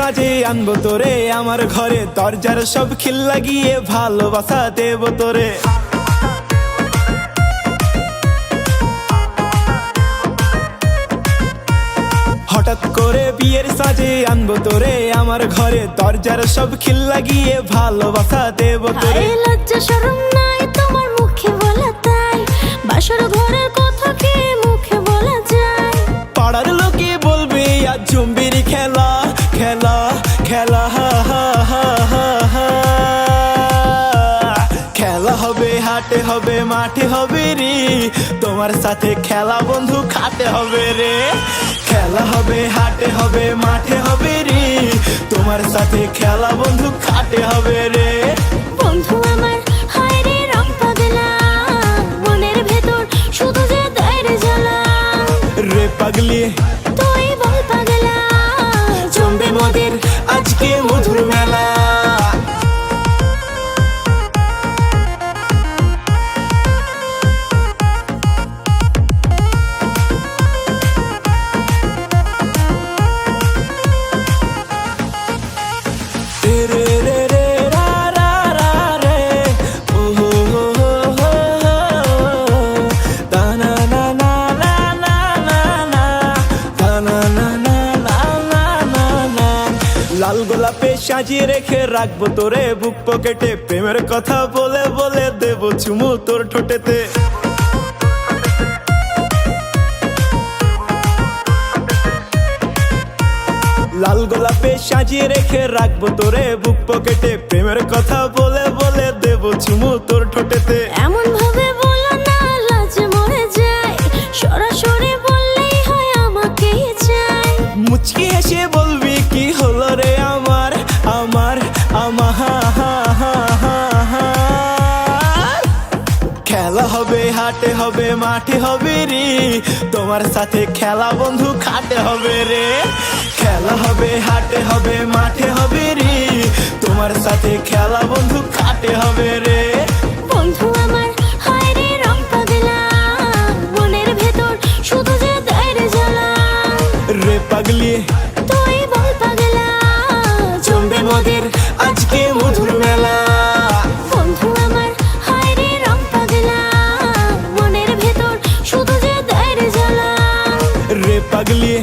সাজে আনবো তোরে আমার ঘরে, দরজার সব খিল লাগিয়ে ভালোবাসা দেব তোরে। হঠাৎ করে বিয়ের সাজে আনবো তোরে আমার ঘরে, দরজার সব খিল লাগিয়ে ভালোবাসা দেব তোরে। লজ্জা শরম নাই তোমার মুখে বলা, তাই বাসর ঘরের কথা কি মুখে বলা যায়? পাড়ার লোকে বলবে আজ জম্বির খেলা খেলা খেলা, হা হা হা হা হা। খেলা হবে হাটে হবে মাঠে হবে রে, তোমার সাথে খেলা বন্ধু খাতে হবে রে। খেলা হবে হাটে হবে মাঠে হবে রে, তোমার সাথে খেলা বন্ধু খাতে হবে রে। বন্ধু আমার হায় রে রং পাগলা, মনের ভেতর শুধু যে দেয় রে জ্বালা। রে পাগলি তুই বল পাগলা, জমবে মোদের আজকে মধুর মেলা। লাল গোলাপে সাজিয়ে রেখে রাখবো তোরে বুক পকেটে, প্রেমের কথা বলে বলে দেব চুমু তোর ঠোঁটেতে। লাল গোলাপে সাজিয়ে রেখে রাখবো তোরে বুক পকেটে, প্রেমের কথা বলে বলে দেব চুমু তোর ঠোঁটেতে। এমন ভাবে বলো না লাজে মরে যায়, সরাসরি বললেই হয় আমাকেই চাই। মুচকি হেসে বলবি কি হলো রে আমার আমার আমার। খেলা হবে হাটে হবে মাঠে হবে রে, তোমার সাথে খেলা বন্ধু খাতে হবে রে। খেলা হবে হাটে হবে মাঠে হবে রে, তোমার সাথে খেলা বন্ধু খাতে হবে রে। বন্ধু আমার হায় রে রং পাগলা, মনের ভেতর শুধু যে দেয় রে জ্বালা। রে পাগলি তুই বল পাগলা, জমবে মোদের আজকে মধুর মেলা। বন্ধু আমার হায় রে রং পাগলা, মনের ভেতর শুধু যে দেয় রে জ্বালা। রে পাগলি